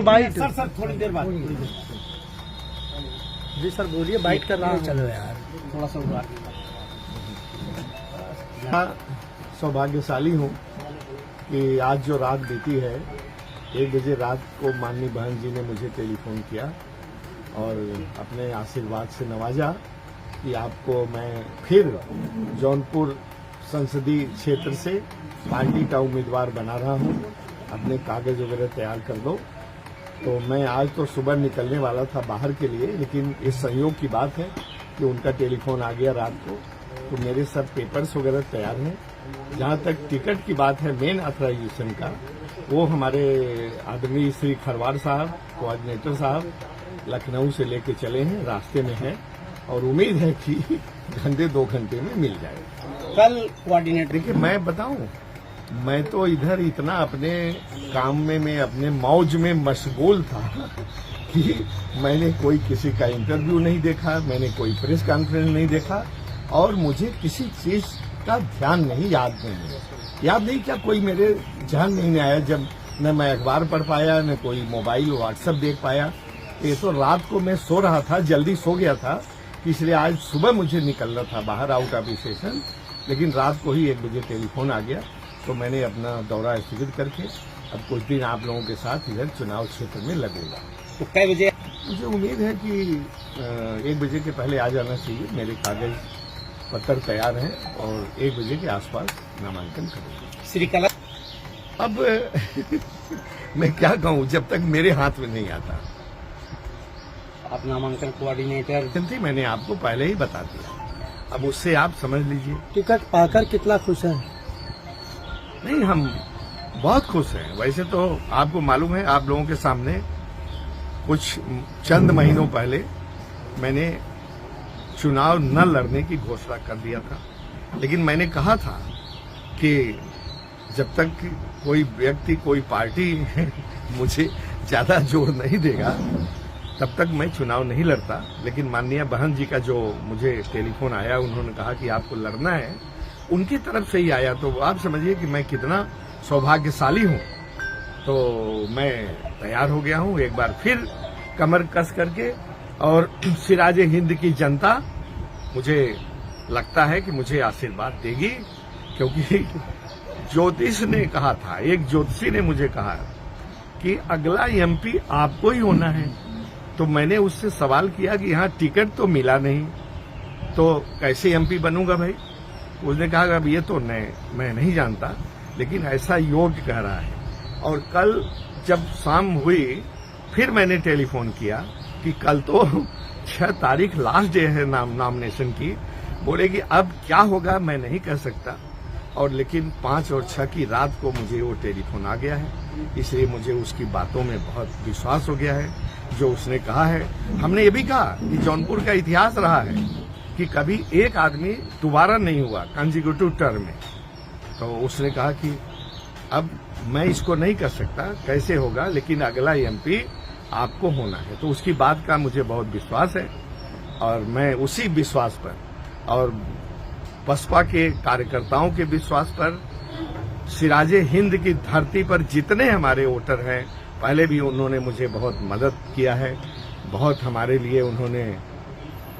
Bite sir थोड़ी देर बाद। जी sir बोलिए, बाइट कर रहा हूँ। चलो यार थोड़ा सा उड़ा। सौभाग्यशाली हूँ कि आज जो रात बीती है, 1 बजे रात को माननीय बहन जी ने मुझे टेलीफोन किया और अपने आशीर्वाद से नवाजा कि आपको मैं फिर जौनपुर संसदीय क्षेत्र से पार्टी का उम्मीदवार बना रहा हूँ, अपने कागज वगैरह तैयार कर दो। तो मैं आज तो सुबह निकलने वाला था बाहर के लिए, लेकिन इस संयोग की बात है कि उनका टेलीफोन आ गया रात को, तो मेरे सब पेपर्स वगैरह तैयार हैं। जहाँ तक टिकट की बात है मेन ऑथराइजेशन का, वो हमारे आदरणीय श्री खरवार साहब, कोऑर्डिनेटर साहब लखनऊ से लेके चले हैं, रास्ते में हैं और उम्मीद है कि घंटे 2 घंटे में मिल जाएगा। कल कोऑर्डिनेटर देखिए मैं बताऊं, मैं तो इधर इतना अपने काम में मैं अपने मौज में मशगूल था कि मैंने कोई किसी का इंटरव्यू नहीं देखा, मैंने कोई प्रेस कॉन्फ्रेंस नहीं देखा और मुझे किसी चीज का ध्यान नहीं, याद नहीं क्या कोई मेरे ध्यान नहीं आया। जब न मैं अखबार पढ़ पाया, न कोई मोबाइल व्हाट्सएप देख पाया। ये तो रात को मैं सो रहा था, जल्दी सो गया था, इसलिए आज सुबह मुझे निकलना था बाहर आउट ऑफ स्टेशन, लेकिन रात को ही 1 बजे टेलीफोन आ गया। तो मैंने अपना दौरा स्थगित करके अब कुछ दिन आप लोगों के साथ इधर चुनाव क्षेत्र में लगूंगा। तो कै बजे? मुझे उम्मीद है कि 1 बजे के पहले आ जाना चाहिए। मेरे कागज पत्र तैयार हैं और 1 बजे के आसपास नामांकन करूंगा। श्री कला अब मैं क्या कहूं, जब तक मेरे हाथ में नहीं आता। आप नामांकन कोऑर्डिनेटर मैंने आपको पहले ही बता दिया, अब उससे आप समझ लीजिए। टिकट पाकर कितना खुश है? नहीं, हम बहुत खुश हैं। वैसे तो आपको मालूम है, आप लोगों के सामने कुछ चंद महीनों पहले मैंने चुनाव न लड़ने की घोषणा कर दिया था, लेकिन मैंने कहा था कि जब तक कोई व्यक्ति, कोई पार्टी मुझे ज्यादा जोर नहीं देगा तब तक मैं चुनाव नहीं लड़ता। लेकिन माननीय बहन जी का जो मुझे टेलीफोन आया, उन्होंने कहा कि आपको लड़ना है, उनकी तरफ से ही आया, तो आप समझिए कि मैं कितना सौभाग्यशाली हूं। तो मैं तैयार हो गया हूं एक बार फिर कमर कस करके, और सिराज हिंद की जनता मुझे लगता है कि मुझे आशीर्वाद देगी, क्योंकि ज्योतिष ने कहा था, एक ज्योतिषी ने मुझे कहा कि अगला एमपी आपको ही होना है। तो मैंने उससे सवाल किया कि यहाँ टिकट तो मिला नहीं, तो कैसे एमपी बनूंगा भाई? उसने कहा कि अब ये तो मैं नहीं जानता, लेकिन ऐसा योग कह रहा है। और कल जब शाम हुई, फिर मैंने टेलीफोन किया कि कल तो 6 तारीख लास्ट डे है नॉमिनेशन की। बोले कि अब क्या होगा मैं नहीं कह सकता, और लेकिन 5 और 6 की रात को मुझे वो टेलीफोन आ गया है, इसलिए मुझे उसकी बातों में बहुत विश्वास हो गया है। जो उसने कहा है, हमने ये भी कहा कि जौनपुर का इतिहास रहा है कि कभी एक आदमी दोबारा नहीं हुआ कंसेक्यूटिव टर्म में। तो उसने कहा कि अब मैं इसको नहीं कर सकता कैसे होगा, लेकिन अगला एमपी आपको होना है। तो उसकी बात का मुझे बहुत विश्वास है, और मैं उसी विश्वास पर और बसपा के कार्यकर्ताओं के विश्वास पर, सिराजे हिंद की धरती पर जितने हमारे वोटर हैं, पहले भी उन्होंने मुझे बहुत मदद किया है, बहुत हमारे लिए उन्होंने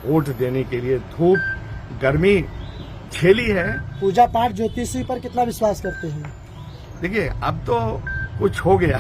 वोट देने के लिए धूप गर्मी झेली है। पूजा पाठ ज्योतिषी पर कितना विश्वास करते हैं? देखिए अब तो कुछ हो गया